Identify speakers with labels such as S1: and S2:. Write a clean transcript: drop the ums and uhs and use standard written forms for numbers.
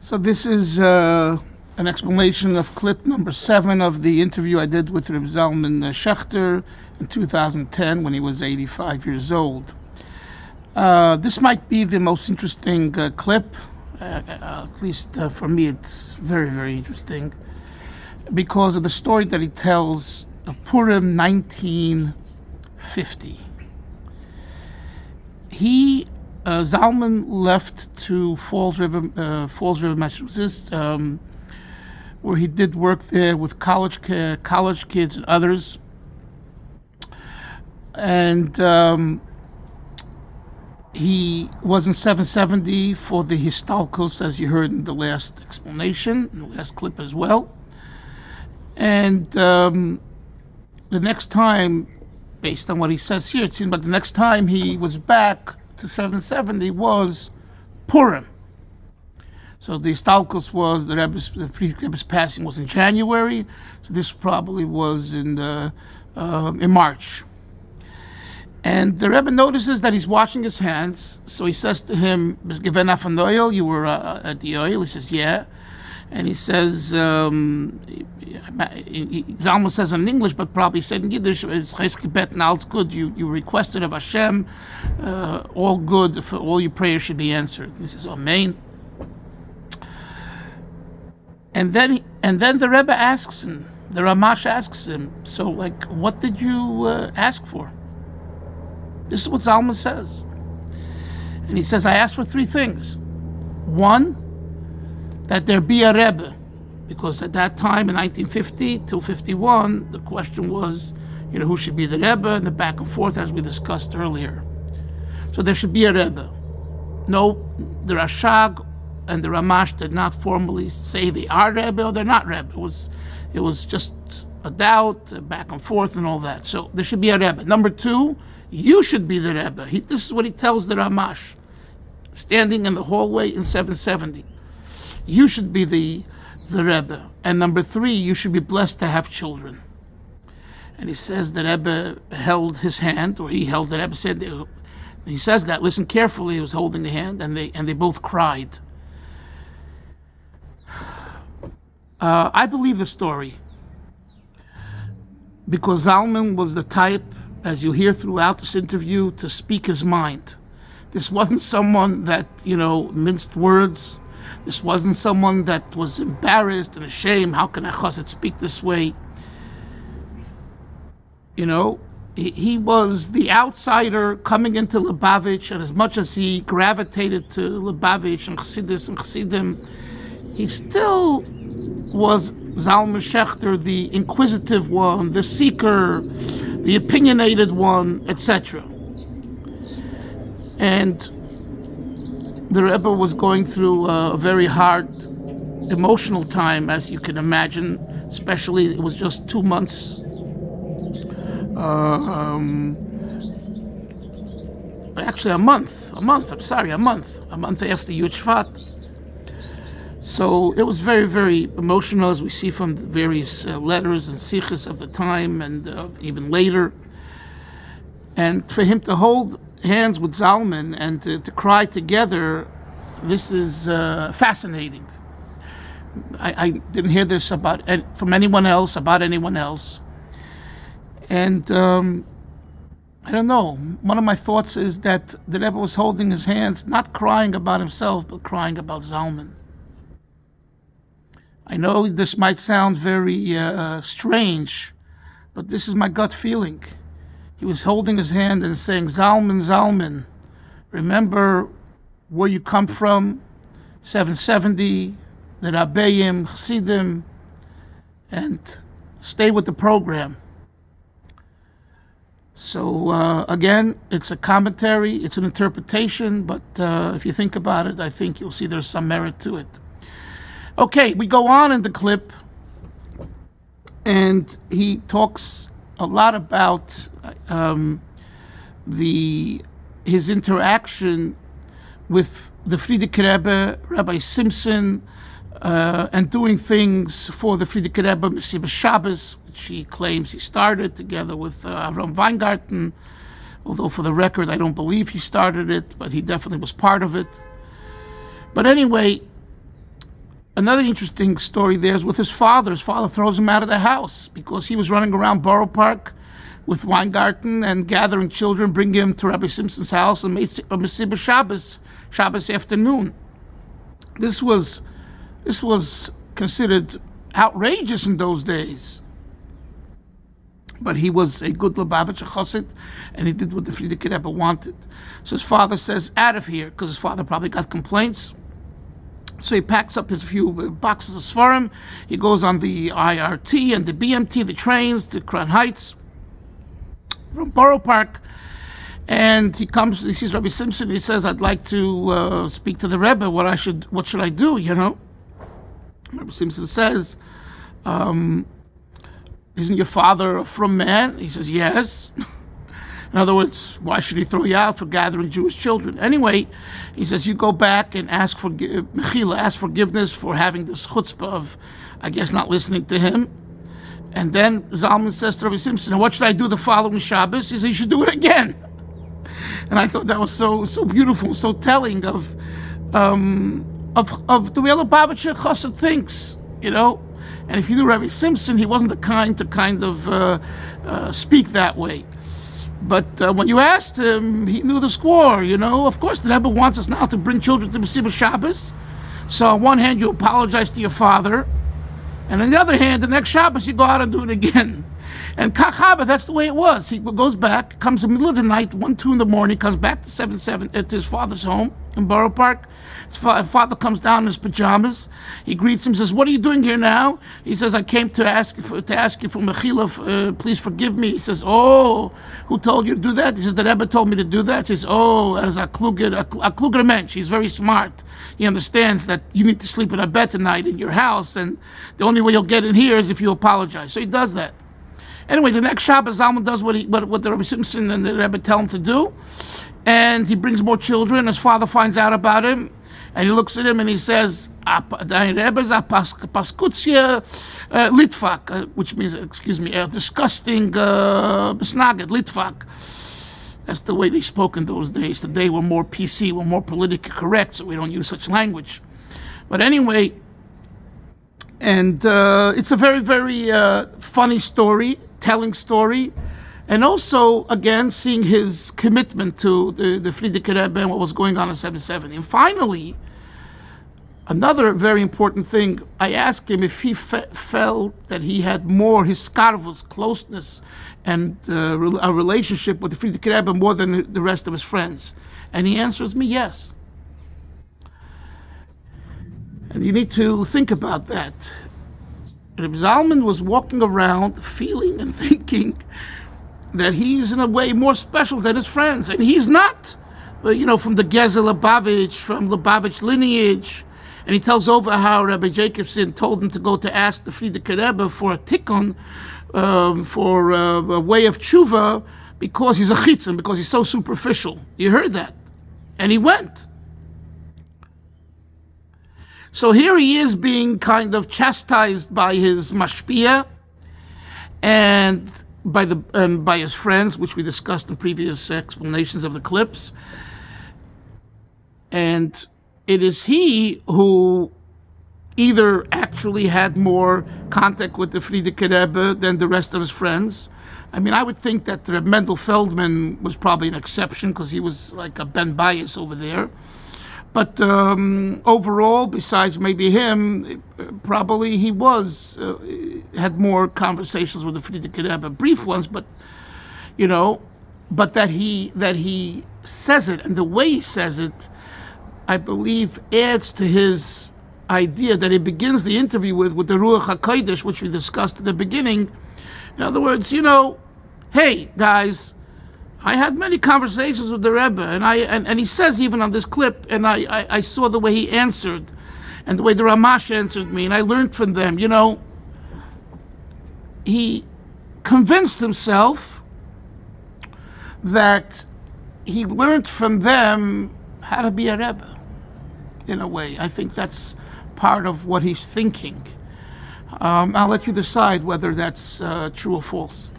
S1: So this is an explanation of clip number 7 of the interview I did with Reb Zalman Schechter in 2010 when he was 85 years old. This might be the most interesting clip, at least for me it's very, very interesting, because of the story that he tells of Purim 1950. Zalman left to Falls River, Massachusetts, where he did work there with college kids and others. And he was in 770 for the Histalkus, as you heard in the last explanation, in the last clip as well. And the next time, based on what he says here, it seems like the next time he was back to 770 was Purim. So the Histalkus was, the Friedrich Rebbe's passing was in January, so this probably was in March. And the Rebbe notices that he's washing his hands, so he says to him, you were at the oil? He says, yeah. And he says, Zalman says in English, but probably said in Yiddish, it's all's good. You requested of Hashem, all good, for all your prayers should be answered. He says, Amen. And then the Rebbe asks him, the Ramash asks him, so like, what did you ask for? This is what Zalman says. And he says, I asked for 3 things. 1, that there be a Rebbe, because at that time in 1950 till 51, the question was, who should be the Rebbe, and the back and forth as we discussed earlier. So there should be a Rebbe. No, the Rashag and the Ramash did not formally say they are Rebbe or they're not Rebbe. It was just a doubt, back and forth and all that. So there should be a Rebbe. Number 2, you should be the Rebbe. This is what he tells the Ramash, standing in the hallway in 770. You should be the Rebbe. And number 3, you should be blessed to have children. And he says the Rebbe held his hand, or he held the Rebbe's hand. He says that, listen carefully, he was holding the hand, and they both cried. I believe the story, because Zalman was the type, as you hear throughout this interview, to speak his mind. This wasn't someone that, minced words. This wasn't someone that was embarrassed and ashamed. How can a chassid speak this way? He was the outsider coming into Lubavitch, and as much as he gravitated to Lubavitch and Chassidus and Chassidim, he still was Zalman Schechter, the inquisitive one, the seeker, the opinionated one, etc. And the Rebbe was going through a very hard emotional time, as you can imagine, especially it was just 2 months, actually a month after Yud Shvat. So it was very, very emotional, as we see from the various letters and sichos of the time and even later. And for him to hold hands with Zalman and to cry together, this is fascinating. I didn't hear this from anyone else, about anyone else. And I don't know, one of my thoughts is that the Rebbe was holding his hands, not crying about himself, but crying about Zalman. I know this might sound very strange, but this is my gut feeling. He was holding his hand and saying, Zalman, Zalman, remember where you come from, 770, the Rabbeim, Chassidim, and stay with the program. So again, it's a commentary, it's an interpretation, but if you think about it, I think you'll see there's some merit to it. Okay, we go on in the clip, and he talks a lot about his interaction with the Friedrich Rebbe, Rabbi Simpson, and doing things for the Friedrich Rebbe Mesilas Shabbos, which he claims he started together with Avram Weingarten, although for the record I don't believe he started it, but he definitely was part of it. But anyway, another interesting story there is with his father. His father throws him out of the house because he was running around Borough Park with Weingarten and gathering children, bringing him to Rabbi Simpson's house and made a Mesiba Shabbos afternoon. This was considered outrageous in those days. But he was a good Lubavitcher Chassid, and he did what the Frierdiker Rebbe wanted. So his father says, out of here, because his father probably got complaints. So he packs up his few boxes of Sfarim. He goes on the IRT and the BMT, the trains, to Crown Heights from Borough Park. And he sees Rabbi Simpson. He says, I'd like to speak to the Rebbe. What should I do, Rabbi Simpson says, isn't your father a frum man? He says, yes. In other words, why should he throw you out for gathering Jewish children? Anyway, he says, you go back and ask forgiveness for having this chutzpah of, I guess, not listening to him. And then Zalman says to Rabbi Simpson, what should I do the following Shabbos? He says, you should do it again. And I thought that was so beautiful, so telling of the way Lubavitcher Chassid thinks, And if you knew Rabbi Simpson, he wasn't the kind to kind of speak that way. But when you asked him, he knew the score, Of course, the Rebbe wants us now to bring children to Mesiba Shabbos. So on one hand, you apologize to your father. And on the other hand, the next Shabbos, you go out and do it again. And Kachava, that's the way it was. He goes back, comes in the middle of the night, 1, 2 in the morning, comes back to 7 to his father's home in Borough Park. His father comes down in his pajamas. He greets him, says, what are you doing here now? He says, I came to ask you for Mechila, please forgive me. He says, oh, who told you to do that? He says, the Rebbe told me to do that. He says, oh, that is a kluger mensch. He's very smart. He understands that you need to sleep in a bed tonight in your house, and the only way you'll get in here is if you apologize. So he does that. Anyway, the next Shabbos, Zalman does what the Rabbi Simpson and the Rebbe tell him to do, and he brings more children. His father finds out about him, and he looks at him and he says, Rebbe's a paskutzia litvak, which means, a disgusting besnaged, litvak. That's the way they spoke in those days. Today we're more PC, we're more politically correct, so we don't use such language. But anyway, and it's a very, very funny story, telling story, and also, again, seeing his commitment to the Frierdiker Rebbe and what was going on in 770. And finally, another very important thing, I asked him if he felt that he had more hiskarvus, closeness, and a relationship with the Frierdiker Rebbe more than the rest of his friends. And he answers me, yes. And you need to think about that. Reb Zalman was walking around feeling and thinking that he's in a way more special than his friends. And he's not, from the Gezer Lubavitch, from Lubavitch lineage. And he tells over how Rabbi Jacobson told him to go to ask the Frierdiker Rebbe for a tikkun, for a way of tshuva, because he's a chitzon, because he's so superficial. You heard that. And he went. So here he is being kind of chastised by his mashpia and by his friends, which we discussed in previous explanations of the clips. And it is he who either actually had more contact with the Frierdiker Rebbe than the rest of his friends. I mean, I would think that Reb Mendel Feldman was probably an exception because he was like a Ben Bias over there. But overall, besides maybe him, probably he had more conversations with the Frierdiker Rebbe, brief ones, but but that he says it, and the way he says it, I believe, adds to his idea that he begins the interview with the Ruach HaKodesh, which we discussed at the beginning. In other words, hey guys, I had many conversations with the Rebbe, and he says even on this clip, and I saw the way he answered, and the way the Ramash answered me, and I learned from them. He convinced himself that he learned from them how to be a Rebbe, in a way. I think that's part of what he's thinking. I'll let you decide whether that's true or false.